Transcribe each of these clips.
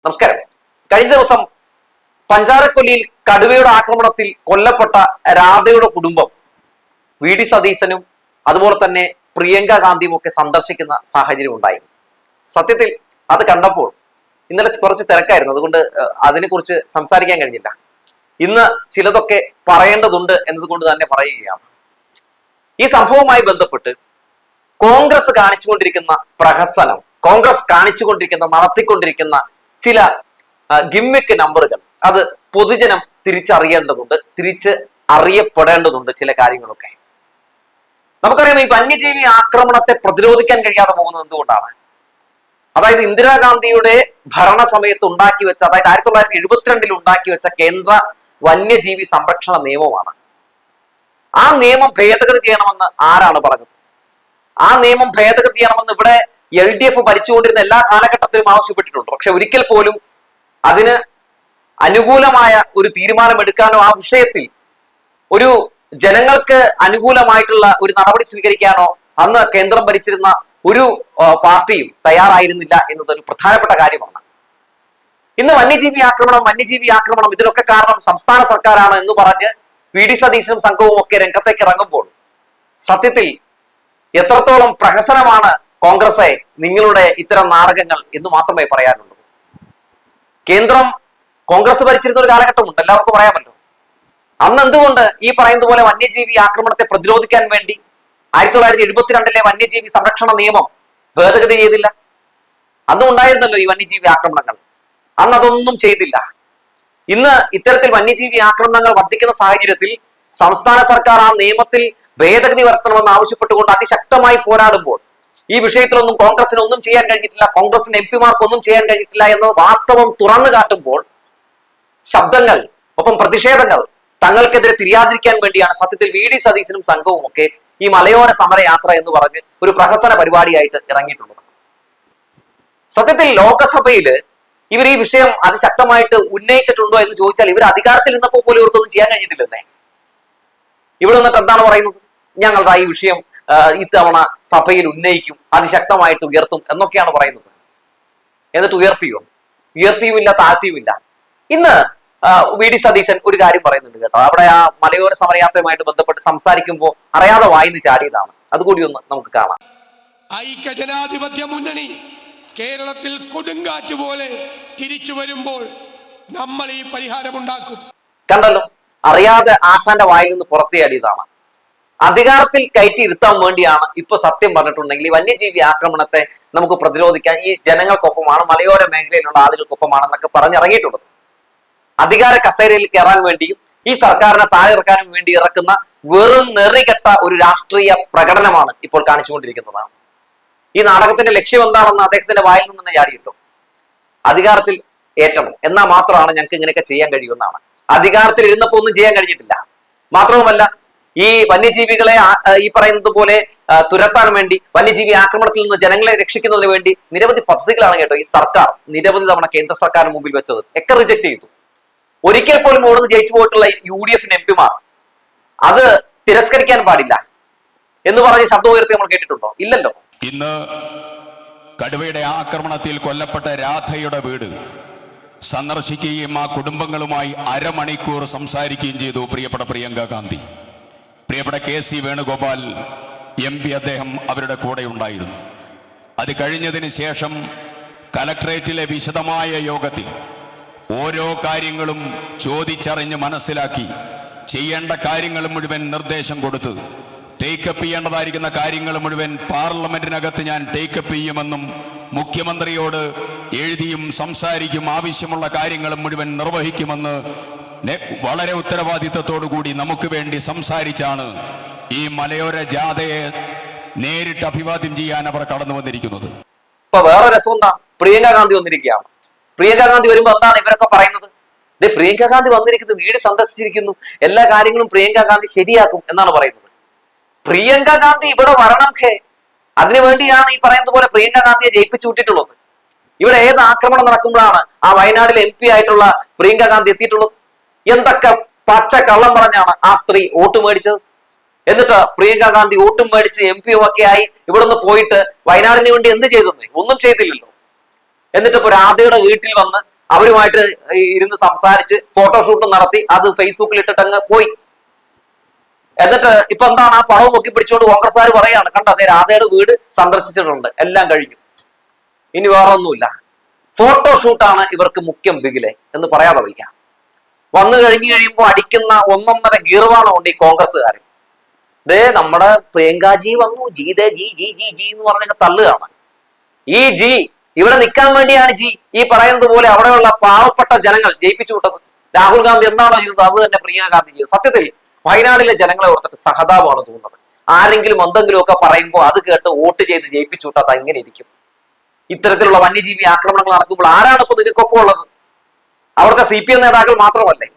നമസ്കാരം. കഴിഞ്ഞ ദിവസം പഞ്ചാരക്കൊല്ലിയിൽ കടുവയുടെ ആക്രമണത്തിൽ കൊല്ലപ്പെട്ട രാധയുടെ കുടുംബം വി.ഡി. സതീശനും അതുപോലെ തന്നെ പ്രിയങ്ക ഗാന്ധിയും ഒക്കെ സന്ദർശിക്കുന്ന സാഹചര്യം ഉണ്ടായിരുന്നു. സത്യത്തിൽ അത് കണ്ടപ്പോൾ ഇന്നലെ കുറച്ച് തിരക്കായിരുന്നു, അതുകൊണ്ട് അതിനെക്കുറിച്ച് സംസാരിക്കാൻ കഴിഞ്ഞില്ല. ഇന്ന് ചിലതൊക്കെ പറയേണ്ടതുണ്ട് എന്നതുകൊണ്ട് തന്നെ പറയുകയാണ്. ഈ സംഭവവുമായി ബന്ധപ്പെട്ട് കോൺഗ്രസ് കാണിച്ചുകൊണ്ടിരിക്കുന്ന പ്രഹസനം, കോൺഗ്രസ് നടത്തിക്കൊണ്ടിരിക്കുന്ന ചില ഗിമ്മിക്ക് നമ്പറുകൾ, അത് പൊതുജനം തിരിച്ചറിയേണ്ടതുണ്ട്, അറിയപ്പെടേണ്ടതുണ്ട്. ചില കാര്യങ്ങളൊക്കെ നമുക്കറിയാം. ഈ വന്യജീവി ആക്രമണത്തെ പ്രതിരോധിക്കാൻ കഴിയാതെ പോകുന്നത് എന്തുകൊണ്ടാണ്? അതായത് ഇന്ദിരാഗാന്ധിയുടെ ഭരണ സമയത്ത് ഉണ്ടാക്കി വെച്ച, അതായത് 1972 ഉണ്ടാക്കി വെച്ച കേന്ദ്ര വന്യജീവി സംരക്ഷണ നിയമമാണ്. ആ നിയമം ഭേദഗതി ചെയ്യണമെന്ന് ആരാണ് പറഞ്ഞത്? ആ നിയമം ഭേദഗതി ചെയ്യണമെന്ന് ഇവിടെ LDF ഭരിച്ചുകൊണ്ടിരുന്ന എല്ലാ കാലഘട്ടത്തിലും ആവശ്യപ്പെട്ടിട്ടുണ്ട്. പക്ഷെ ഒരിക്കൽ പോലും അതിന് അനുകൂലമായ ഒരു തീരുമാനമെടുക്കാനോ ആ വിഷയത്തിൽ ഒരു ജനങ്ങൾക്ക് അനുകൂലമായിട്ടുള്ള ഒരു നടപടി സ്വീകരിക്കാനോ അന്ന് കേന്ദ്രം ഭരിച്ചിരുന്ന ഒരു പാർട്ടിയും തയ്യാറായിരുന്നില്ല എന്നതൊരു പ്രധാനപ്പെട്ട കാര്യമാണ്. ഇന്ന് വന്യജീവി ആക്രമണം ഇതിനൊക്കെ കാരണം സംസ്ഥാന സർക്കാരാണ് എന്ന് പറഞ്ഞ് വി.ഡി. സതീശനും സംഘവും ഒക്കെ രംഗത്തേക്ക് ഇറങ്ങുമ്പോൾ സത്യത്തിൽ എത്രത്തോളം പ്രഹസനമാണ് കോൺഗ്രസെ നിങ്ങളുടെ ഇത്തരം നാടകങ്ങൾ എന്ന് മാത്രമേ പറയാനുള്ളൂ. കേന്ദ്രം കോൺഗ്രസ് ഭരിച്ചിരുന്ന ഒരു കാലഘട്ടമുണ്ട്, എല്ലാവർക്കും പറയാമല്ലോ. അന്ന് എന്തുകൊണ്ട് ഈ പറയുന്നത് പോലെ വന്യജീവി ആക്രമണത്തെ പ്രതിരോധിക്കാൻ വേണ്ടി 1972 വന്യജീവി സംരക്ഷണ നിയമം ഭേദഗതി ചെയ്തില്ല? അന്നും ഉണ്ടായിരുന്നല്ലോ ഈ വന്യജീവി ആക്രമണങ്ങൾ, അന്ന് അതൊന്നും ചെയ്തില്ല. ഇന്ന് ഇത്തരത്തിൽ വന്യജീവി ആക്രമണങ്ങൾ വർദ്ധിക്കുന്ന സാഹചര്യത്തിൽ സംസ്ഥാന സർക്കാർ ആ നിയമത്തിൽ ഭേദഗതി വരുത്തണമെന്ന് ആവശ്യപ്പെട്ടുകൊണ്ട് അതിശക്തമായി പോരാടുമ്പോൾ ഈ വിഷയത്തിലൊന്നും കോൺഗ്രസിന് ഒന്നും ചെയ്യാൻ കഴിഞ്ഞിട്ടില്ല, കോൺഗ്രസിന് MP-മാർക്ക് ഒന്നും ചെയ്യാൻ കഴിഞ്ഞിട്ടില്ല എന്ന വാസ്തവം തുറന്നു കാട്ടുമ്പോൾ ശബ്ദങ്ങൾ, ഒപ്പം പ്രതിഷേധങ്ങൾ തങ്ങൾക്കെതിരെ തിരിയാതിരിക്കാൻ വേണ്ടിയാണ് സത്യത്തിൽ വി.ഡി. സതീശനും സംഘവും ഒക്കെ ഈ മലയോര സമരയാത്ര എന്ന് പറഞ്ഞ് ഒരു പ്രഹസന പരിപാടിയായിട്ട് ഇറങ്ങിയിട്ടുള്ളത്. സത്യത്തിൽ ലോകസഭയില് ഇവർ ഈ വിഷയം അതിശക്തമായിട്ട് ഉന്നയിച്ചിട്ടുണ്ടോ എന്ന് ചോദിച്ചാൽ ഇവർ അധികാരത്തിൽ നിന്നപ്പോൾ പോലും ഇവർക്കൊന്നും ചെയ്യാൻ കഴിഞ്ഞിട്ടില്ലെന്നേ. ഇവിടെ നിന്നിട്ട് എന്താണ് പറയുന്നത്? ഞങ്ങളുടെ ഈ വിഷയം ഇത്തവണ സഭയിൽ ഉന്നയിക്കും, അതിശക്തമായിട്ട് ഉയർത്തും എന്നൊക്കെയാണ് പറയുന്നത്. എന്നിട്ട് ഉയർത്തിയുമില്ല, താഴ്ത്തിയുമില്ല. ഇന്ന് വി.ഡി. സതീശൻ ഒരു കാര്യം പറയുന്നുണ്ട് കേട്ടോ. അവിടെ ആ മലയോര സമരയാത്രയുമായിട്ട് ബന്ധപ്പെട്ട് സംസാരിക്കുമ്പോൾ അറിയാതെ വായിന്ന് ചാടിയതാണ്. അതുകൂടി ഒന്ന് നമുക്ക് കാണാം. ഐക്യജനാധിപത്യ മുന്നണി കേരളത്തിൽ കൊടുങ്കാറ്റ് പോലെ തിരിച്ചു വരുമ്പോൾ നമ്മൾ ഈ പരിഹാരമുണ്ടാക്കും. കണ്ടല്ലോ, അറിയാതെ ആശാന്റെ വായിൽ നിന്ന് പുറത്തേടിയതാണ്. അധികാരത്തിൽ കയറ്റി ഇരുത്താൻ വേണ്ടിയാണ് ഇപ്പൊ സത്യം പറഞ്ഞിട്ടുണ്ടെങ്കിൽ ഈ വന്യജീവി ആക്രമണത്തെ നമുക്ക് പ്രതിരോധിക്കാൻ ഈ ജനങ്ങൾക്കൊപ്പമാണ്, മലയോര മേഖലയിലുള്ള ആളുകൾക്കൊപ്പമാണെന്നൊക്കെ പറഞ്ഞിറങ്ങിയിട്ടുള്ളത്. അധികാര കസേരയിൽ കയറാൻ വേണ്ടിയും ഈ സർക്കാരിനെ താഴെ ഇറക്കാനും വേണ്ടി ഇറക്കുന്ന വെറും നെറികെട്ട ഒരു രാഷ്ട്രീയ പ്രകടനമാണ് ഇപ്പോൾ കാണിച്ചുകൊണ്ടിരിക്കുന്നതാണ്. ഈ നാടകത്തിന്റെ ലക്ഷ്യം എന്താണെന്ന് അദ്ദേഹത്തിന്റെ വായിൽ നിന്ന് തന്നെ ചാടിയിട്ടു. അധികാരത്തിൽ ഏറ്റണം എന്നാൽ മാത്രമാണ് ഞങ്ങൾക്ക് ഇങ്ങനെയൊക്കെ ചെയ്യാൻ കഴിയുമെന്നാണ്. അധികാരത്തിൽ ഇരുന്നപ്പോ ഒന്നും ചെയ്യാൻ കഴിഞ്ഞിട്ടില്ല. മാത്രവുമല്ല, ഈ വന്യജീവികളെ ഈ പറയുന്നത് പോലെ തുരത്താൻ വേണ്ടി, വന്യജീവി ആക്രമണത്തിൽ നിന്ന് ജനങ്ങളെ രക്ഷിക്കുന്നതിന് വേണ്ടി നിരവധി പദ്ധതികളാണ് കേട്ടോ ഈ സർക്കാർ നിരവധി തവണ കേന്ദ്ര സർക്കാരിന് മുമ്പിൽ വെച്ചത്. ഒക്കെ റിജക്ട് ചെയ്തു. ഒരിക്കൽ പോലും ഓടുന്ന് ജയിച്ചു പോയിട്ടുള്ള UDF MP-മാർ അത് തിരസ്കരിക്കാൻ പാടില്ല എന്ന് പറഞ്ഞ് ശബ്ദം ഉയർത്തി നമ്മൾ കേട്ടിട്ടുണ്ടോ? ഇല്ലല്ലോ. ഇന്ന് കടുവയുടെ ആക്രമണത്തിൽ കൊല്ലപ്പെട്ട രാധയുടെ വീട് സന്ദർശിക്കുകയും ആ കുടുംബങ്ങളുമായി അരമണിക്കൂർ സംസാരിക്കുകയും ചെയ്തു പ്രിയപ്പെട്ട പ്രിയങ്ക ഗാന്ധി. പ്രിയപ്പെട്ട KC വേണുഗോപാൽ MP അദ്ദേഹം അവരുടെ കൂടെ ഉണ്ടായിരുന്നു. അത് കഴിഞ്ഞതിന് ശേഷം കലക്ട്രേറ്റിലെ വിശദമായ യോഗത്തിൽ ഓരോ കാര്യങ്ങളും ചോദിച്ചറിഞ്ഞ് മനസ്സിലാക്കി ചെയ്യേണ്ട കാര്യങ്ങൾ മുഴുവൻ നിർദ്ദേശം കൊടുത്ത് ടേക്കപ്പ് ചെയ്യേണ്ടതായിരിക്കുന്ന കാര്യങ്ങൾ മുഴുവൻ പാർലമെന്റിനകത്ത് ഞാൻ ടേക്കപ്പ് ചെയ്യുമെന്നും മുഖ്യമന്ത്രിയോട് എഴുതിയും സംസാരിക്കും, ആവശ്യമുള്ള കാര്യങ്ങൾ മുഴുവൻ നിർവഹിക്കുമെന്ന് വളരെ ഉത്തരവാദിത്തത്തോടു കൂടി നമുക്ക് വേണ്ടി സംസാരിച്ചാണ് ഈ മലയോര ജാഥയെ നേരിട്ട് അഭിവാദ്യം ചെയ്യാൻ അവർ കടന്നു വന്നിരിക്കുന്നത്. ഇപ്പൊ വേറെ രസം എന്താ? പ്രിയങ്ക ഗാന്ധി വന്നിരിക്കുകയാണ്. പ്രിയങ്ക ഗാന്ധി വരുമ്പോ എന്താണ് ഇവരൊക്കെ പറയുന്നത്? പ്രിയങ്ക ഗാന്ധി വന്നിരിക്കുന്നത്, വീട് സന്ദർശിച്ചിരിക്കുന്നു, എല്ലാ കാര്യങ്ങളും പ്രിയങ്ക ഗാന്ധി ശരിയാക്കും എന്നാണ് പറയുന്നത്. പ്രിയങ്ക ഗാന്ധി ഇവിടെ വരണം. അതിനുവേണ്ടിയാണ് ഈ പറയുന്നത് പോലെ പ്രിയങ്ക ഗാന്ധിയെ ജയിപ്പിച്ചു വിട്ടിട്ടുള്ളത്. ഇവിടെ ഏത് ആക്രമണം നടക്കുമ്പോഴാണ് ആ വയനാട്ടിൽ MP ആയിട്ടുള്ള പ്രിയങ്ക ഗാന്ധി എത്തിയിട്ടുള്ളത്? എന്തൊക്കെ പച്ച കള്ളം പറഞ്ഞാണ് ആ സ്ത്രീ വോട്ട് മേടിച്ചത്? എന്നിട്ട് പ്രിയങ്ക ഗാന്ധി വോട്ടും മേടിച്ച് MP-യും ഒക്കെ ആയി ഇവിടുന്ന് പോയിട്ട് വയനാടിന് വേണ്ടി എന്ത് ചെയ്തെന്ന്? ഒന്നും ചെയ്തില്ലല്ലോ. എന്നിട്ട് ഇപ്പൊ രാധയുടെ വീട്ടിൽ വന്ന് അവരുമായിട്ട് ഇരുന്ന് സംസാരിച്ച് ഫോട്ടോഷൂട്ട് നടത്തി അത് ഫേസ്ബുക്കിൽ ഇട്ടിട്ട് അങ്ങ് പോയി. എന്നിട്ട് ഇപ്പൊ എന്താണ് ആ പണവും പൊക്കി പിടിച്ചുകൊണ്ട് കോൺഗ്രസ്സുകാർ പറയാണ്, കണ്ടോ അതേ രാധയുടെ വീട് സന്ദർശിച്ചിട്ടുണ്ട്, എല്ലാം കഴിഞ്ഞു, ഇനി വേറെ ഒന്നുമില്ല. ഫോട്ടോഷൂട്ടാണ് ഇവർക്ക് മുഖ്യം ബിഗിലെ എന്ന് പറയാതെ വയ്ക്കാം. വന്നു കഴിഞ്ഞു കഴിയുമ്പോൾ അടിക്കുന്ന 1.5 ഗീർവാണമുണ്ട് ഈ കോൺഗ്രസ്സുകാർ. നമ്മുടെ പ്രിയങ്കാജി വന്നു, Jite G G G G എന്ന് പറഞ്ഞ തള്ളുകയാണ്. ഈ ജി ഇവിടെ നിൽക്കാൻ വേണ്ടിയാണ് ജി ഈ പറയുന്നത് പോലെ അവിടെയുള്ള പാവപ്പെട്ട ജനങ്ങൾ ജയിപ്പിച്ചു വിട്ടത്. രാഹുൽ ഗാന്ധി എന്താണോ ചെയ്തത് അത് തന്നെ പ്രിയങ്ക ഗാന്ധി ചെയ്തു. സത്യത്തിൽ വയനാട്ടിലെ ജനങ്ങളെ ഓർത്തിട്ട് സഹതാപമാണ് തോന്നുന്നത്. ആരെങ്കിലും എന്തെങ്കിലും ഒക്കെ പറയുമ്പോൾ അത് കേട്ട് വോട്ട് ചെയ്ത് ജയിപ്പിച്ചു വിട്ടാൽ അത് എങ്ങനെ ഇരിക്കും? ഇത്തരത്തിലുള്ള വന്യജീവി ആക്രമണങ്ങൾ നടക്കുമ്പോൾ ആരാണ് ഇപ്പൊ നിങ്ങൾക്കൊപ്പം ഉള്ളത്? അവിടുത്തെ CPM നേതാക്കൾ മാത്രമല്ലേ?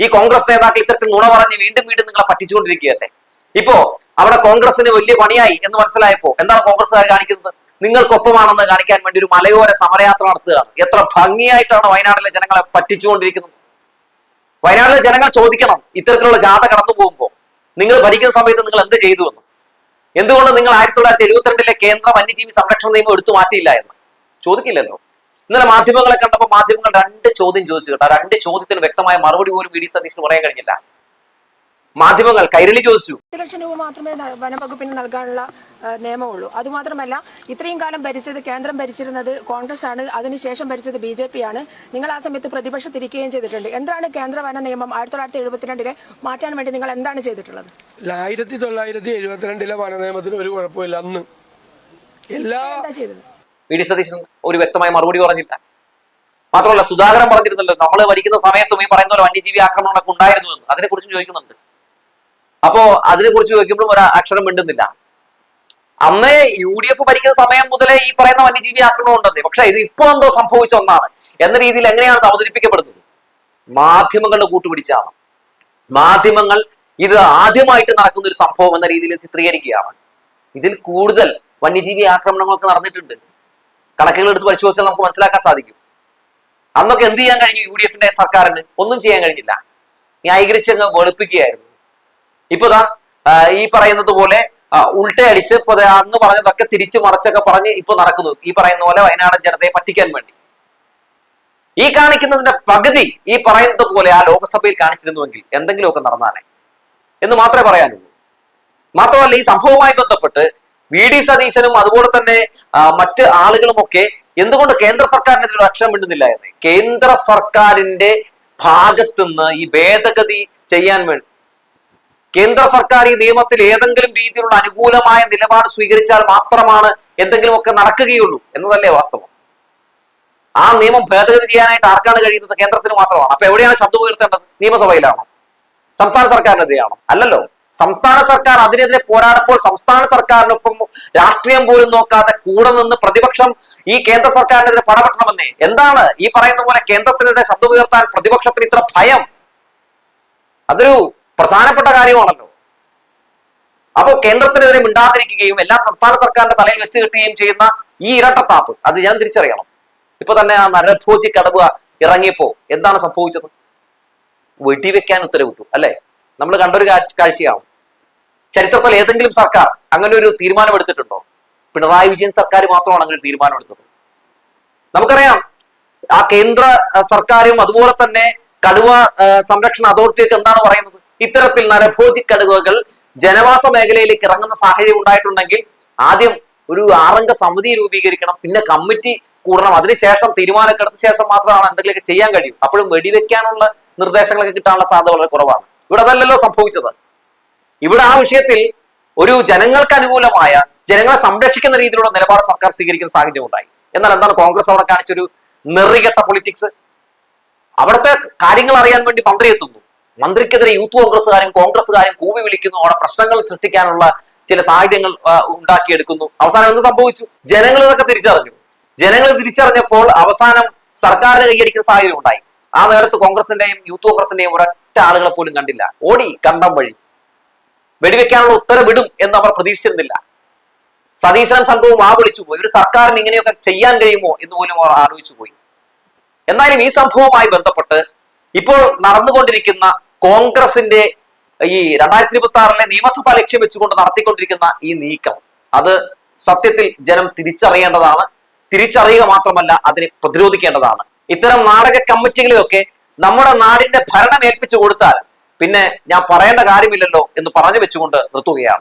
ഈ കോൺഗ്രസ് നേതാക്കൾ ഇത്തരത്തിൽ നുണ പറഞ്ഞ് വീണ്ടും വീണ്ടും നിങ്ങളെ പറ്റിച്ചുകൊണ്ടിരിക്കുകയല്ലേ? ഇപ്പോ അവിടെ കോൺഗ്രസിന് വലിയ പണിയായി എന്ന് മനസ്സിലായപ്പോ എന്താണ് കോൺഗ്രസ്സുകാർ കാണിക്കുന്നത്? നിങ്ങൾക്കൊപ്പമാണെന്ന് കാണിക്കാൻ വേണ്ടി ഒരു മലയോര സമരയാത്ര നടത്തുകയാണ്. എത്ര ഭംഗിയായിട്ടാണ് വയനാട്ടിലെ ജനങ്ങളെ പറ്റിച്ചുകൊണ്ടിരിക്കുന്നത്. വയനാട്ടിലെ ജനങ്ങൾ ചോദിക്കണം, ഇത്തരത്തിലുള്ള ജാഥ കടന്നു പോകുമ്പോൾ നിങ്ങൾ ഭരിക്കുന്ന സമയത്ത് നിങ്ങൾ എന്ത് ചെയ്തു എന്ന്. എന്തുകൊണ്ട് നിങ്ങൾ 1972 കേന്ദ്ര വന്യജീവി സംരക്ഷണ നിയമം എടുത്തു മാറ്റിയില്ല എന്ന് ചോദിക്കില്ലല്ലോ. ഇന്നലെ മാധ്യമങ്ങളെ കണ്ടപ്പോൾ മാധ്യമങ്ങൾ 2 ചോദ്യം ചോദിച്ചു കേട്ടോ. 2 ചോദ്യത്തിന് വ്യക്തമായ മറുപടി പോലും VD സതീശന് പറയാൻ കഴിഞ്ഞില്ല. മാധ്യമങ്ങൾ കൈരളി ചോദിച്ചു, 10 ലക്ഷം രൂപ മാത്രമേ വനംവകുപ്പിന് നൽകാനുള്ള നിയമമുള്ളൂ. അതുമാത്രമല്ല, ഇത്രയും കാലം ഭരിച്ചത് കേന്ദ്രം ഭരിച്ചിരുന്നത് കോൺഗ്രസ് ആണ്, അതിനുശേഷം ഭരിച്ചത് BJP ആണ്. നിങ്ങൾ ആ സമയത്ത് പ്രതിപക്ഷത്തിരിക്കുകയും ചെയ്തിട്ടുണ്ട്. എന്താണ് കേന്ദ്ര വന നിയമം 1972 മാറ്റാൻ വേണ്ടി നിങ്ങൾ എന്താണ് ചെയ്തിട്ടുള്ളത്? 1972 വന നിയമത്തിന് ഒരു കുഴപ്പമില്ല. അന്ന് എല്ലാ ചെയ്തത് VD സതീശൻ ഒരു വ്യക്തമായ മറുപടി പറഞ്ഞില്ല. മാത്രമല്ല സുധാകരൻ പറഞ്ഞിരുന്നല്ലോ, നമ്മൾ ഭരിക്കുന്ന സമയത്തും ഈ പറയുന്ന പോലെ വന്യജീവി ആക്രമണങ്ങളൊക്കെ ഉണ്ടായിരുന്നു എന്ന്. അതിനെക്കുറിച്ചും ചോദിക്കുന്നുണ്ട്. അപ്പോ അതിനെക്കുറിച്ച് ചോദിക്കുമ്പോഴും ഒരു അക്ഷരം മിണ്ടുന്നില്ല. അന്ന് UDF ഭരിക്കുന്ന സമയം മുതലേ ഈ പറയുന്ന വന്യജീവി ആക്രമണം ഉണ്ടെന്നേ. പക്ഷെ ഇത് ഇപ്പൊ എന്തോ സംഭവിച്ച ഒന്നാണ് എന്ന രീതിയിൽ എങ്ങനെയാണ് അവതരിപ്പിക്കപ്പെടുന്നത്? മാധ്യമങ്ങളുടെ കൂട്ടുപിടിച്ചാണ്. മാധ്യമങ്ങൾ ഇത് ആദ്യമായിട്ട് നടക്കുന്ന ഒരു സംഭവം എന്ന രീതിയിൽ ചിത്രീകരിക്കുകയാണ്. ഇതിൽ കൂടുതൽ വന്യജീവി ആക്രമണങ്ങളൊക്കെ നടന്നിട്ടുണ്ട്. കണക്കുകൾ എടുത്ത് പരിശോധിച്ചാൽ നമുക്ക് മനസ്സിലാക്കാൻ സാധിക്കും. അന്നൊക്കെ എന്ത് ചെയ്യാൻ കഴിഞ്ഞു? UDFന്റെ സർക്കാരിന് ഒന്നും ചെയ്യാൻ കഴിഞ്ഞില്ല. ന്യായീകരിച്ചങ്ങ് വെളുപ്പിക്കുകയായിരുന്നു. ഇപ്പൊ ഈ പറയുന്നത് പോലെ ഉൾട്ടയടിച്ച് ഇപ്പൊ അന്ന് പറഞ്ഞതൊക്കെ തിരിച്ചു മറച്ചൊക്കെ പറഞ്ഞ് ഇപ്പൊ നടക്കുന്നു. ഈ പറയുന്ന പോലെ വയനാടൻ ജനതയെ പറ്റിക്കാൻ വേണ്ടി ഈ കാണിക്കുന്നതിന്റെ പകുതി ഈ പറയുന്നത് പോലെ ആ ലോക്സഭയിൽ കാണിച്ചിരുന്നുവെങ്കിൽ എന്തെങ്കിലുമൊക്കെ നടന്നാലേ എന്ന് മാത്രമേ പറയാനുള്ളൂ. മാത്രമല്ല ഈ സംഭവവുമായി ബന്ധപ്പെട്ട് VD സതീശനും അതുപോലെ തന്നെ മറ്റ് ആളുകളുമൊക്കെ എന്തുകൊണ്ട് കേന്ദ്ര സർക്കാരിനെതിരെ അക്ഷരം മിണ്ടുന്നില്ല എന്ന്. കേന്ദ്ര സർക്കാരിന്റെ ഭാഗത്തുനിന്ന് ഈ ഭേദഗതി ചെയ്യാൻ വേണ്ടി കേന്ദ്ര സർക്കാർ ഈ നിയമത്തിൽ ഏതെങ്കിലും രീതിയിലുള്ള അനുകൂലമായ നിലപാട് സ്വീകരിച്ചാൽ മാത്രമാണ് എന്തെങ്കിലുമൊക്കെ നടക്കുകയുള്ളൂ എന്നതല്ലേ വാസ്തവം. ആ നിയമം ഭേദഗതി ചെയ്യാനായിട്ട് ആർക്കാണ് കഴിയുന്നത്? കേന്ദ്രത്തിന് മാത്രമാണ്. അപ്പൊ എവിടെയാണ് ശബ്ദം ഉയർത്തേണ്ടത്? നിയമസഭയിലാണോ? സംസ്ഥാന സർക്കാരിനെതിരെയാണോ? അല്ലല്ലോ. സംസ്ഥാന സർക്കാർ അതിനെതിരെ പോരാടുമ്പോൾ സംസ്ഥാന സർക്കാരിനൊപ്പം രാഷ്ട്രീയം പോലും നോക്കാതെ കൂടെ നിന്ന് പ്രതിപക്ഷം ഈ കേന്ദ്ര സർക്കാരിനെതിരെ പടപെട്ടണമെന്നേ. എന്താണ് ഈ പറയുന്ന പോലെ കേന്ദ്രത്തിനെതിരെ ശബ്ദം ഉയർത്താൻ പ്രതിപക്ഷത്തിന് ഇത്ര ഭയം? അതൊരു പ്രധാനപ്പെട്ട കാര്യമാണല്ലോ. അപ്പോൾ കേന്ദ്രത്തിനെതിരെ മിണ്ടാതിരിക്കുകയും എല്ലാം സംസ്ഥാന സർക്കാരിന്റെ തലയിൽ വെച്ച് കെട്ടുകയും ചെയ്യുന്ന ഈ ഇരട്ടത്താപ്പ് അത് ഞാൻ തിരിച്ചറിയണം. ഇപ്പൊ തന്നെ ആ നരഭോജി കടുവ ഇറങ്ങിയപ്പോ എന്താണ് സംഭവിച്ചത്? വെടിവെക്കാൻ ഉത്തരവിട്ടു അല്ലെ? നമ്മൾ കണ്ടൊരു കാഴ്ചയാണ്. ചരിത്രത്തിൽ ഏതെങ്കിലും സർക്കാർ അങ്ങനെ ഒരു തീരുമാനം എടുത്തിട്ടുണ്ടോ? പിണറായി വിജയൻ സർക്കാർ മാത്രമാണ് അങ്ങനെ ഒരു തീരുമാനം എടുത്തത്. നമുക്കറിയാം ആ കേന്ദ്ര സർക്കാരും അതുപോലെ തന്നെ കടുവ സംരക്ഷണ അതോറിറ്റിയൊക്കെ എന്താണ് പറയുന്നത്? ഇത്തരത്തിൽ നരഭോജി കടുവകൾ ജനവാസ മേഖലയിലേക്ക് ഇറങ്ങുന്ന സാഹചര്യം ഉണ്ടായിട്ടുണ്ടെങ്കിൽ ആദ്യം ഒരു 6 അംഗ സമിതി രൂപീകരിക്കണം, പിന്നെ കമ്മിറ്റി കൂടണം, അതിനുശേഷം തീരുമാനമൊക്കെ എടുത്ത ശേഷം മാത്രമാണ് എന്തെങ്കിലുമൊക്കെ ചെയ്യാൻ കഴിയും. അപ്പോഴും വെടിവെക്കാനുള്ള നിർദ്ദേശങ്ങളൊക്കെ കിട്ടാനുള്ള സാധ്യത വളരെ കുറവാണ്. ഇവിടെ അതല്ലല്ലോ സംഭവിച്ചത്. ഇവിടെ ആ വിഷയത്തിൽ ഒരു ജനങ്ങൾക്ക് അനുകൂലമായ ജനങ്ങളെ സംരക്ഷിക്കുന്ന രീതിയിലുള്ള നിലപാട് സർക്കാർ സ്വീകരിക്കുന്ന സാഹചര്യം ഉണ്ടായി. എന്നാൽ എന്താണ് കോൺഗ്രസ് അവിടെ കാണിച്ചൊരു നെറികെട്ട പൊളിറ്റിക്സ്? അവിടുത്തെ കാര്യങ്ങൾ അറിയാൻ വേണ്ടി മന്ത്രി എത്തുന്നു, മന്ത്രിക്കെതിരെ യൂത്ത് കോൺഗ്രസ്സുകാരും കൂവി വിളിക്കുന്നു, അവിടെ പ്രശ്നങ്ങൾ സൃഷ്ടിക്കാനുള്ള ചില സാഹചര്യങ്ങൾ ഉണ്ടാക്കിയെടുക്കുന്നു. അവസാനം എന്ത് സംഭവിച്ചു? ജനങ്ങൾ ഇതൊക്കെ തിരിച്ചറിഞ്ഞു. ജനങ്ങൾ തിരിച്ചറിഞ്ഞപ്പോൾ അവസാനം സർക്കാരിന് കൈയടിക്കുന്ന സാഹചര്യം ഉണ്ടായി. ആ നേരത്ത് കോൺഗ്രസിന്റെയും യൂത്ത് കോൺഗ്രസിന്റെയും ഒരൊറ്റ ആളുകളെ പോലും കണ്ടില്ല. ഓടി കണ്ടം വഴി. വെടിവെക്കാനുള്ള ഉത്തരവിടും എന്ന് അവർ പ്രതീക്ഷിച്ചിരുന്നില്ല. സതീശനും സംഘവും വിളിച്ചു പോയി. ഒരു സർക്കാരിന് ഇങ്ങനെയൊക്കെ ചെയ്യാൻ കഴിയുമോ എന്ന് പോലും അവർ ആലോചിച്ചു പോയി. എന്നാലും ഈ സംഭവവുമായി ബന്ധപ്പെട്ട് ഇപ്പോൾ നടന്നുകൊണ്ടിരിക്കുന്ന കോൺഗ്രസിന്റെ ഈ 2026 നിയമസഭ ലക്ഷ്യം വെച്ചുകൊണ്ട് നടത്തിക്കൊണ്ടിരിക്കുന്ന ഈ നീക്കം അത് സത്യത്തിൽ ജനം തിരിച്ചറിയേണ്ടതാണ്. തിരിച്ചറിയുക മാത്രമല്ല അതിനെ പ്രതിരോധിക്കേണ്ടതാണ്. ഇത്തരം നാടക കമ്മിറ്റികളെയൊക്കെ നമ്മുടെ നാടിന്റെ ഭരണം ഏൽപ്പിച്ചു കൊടുത്താൽ പിന്നെ ഞാൻ പറയേണ്ട കാര്യമില്ലല്ലോ എന്ന് പറഞ്ഞു വെച്ചുകൊണ്ട് നിർത്തുകയാണ്.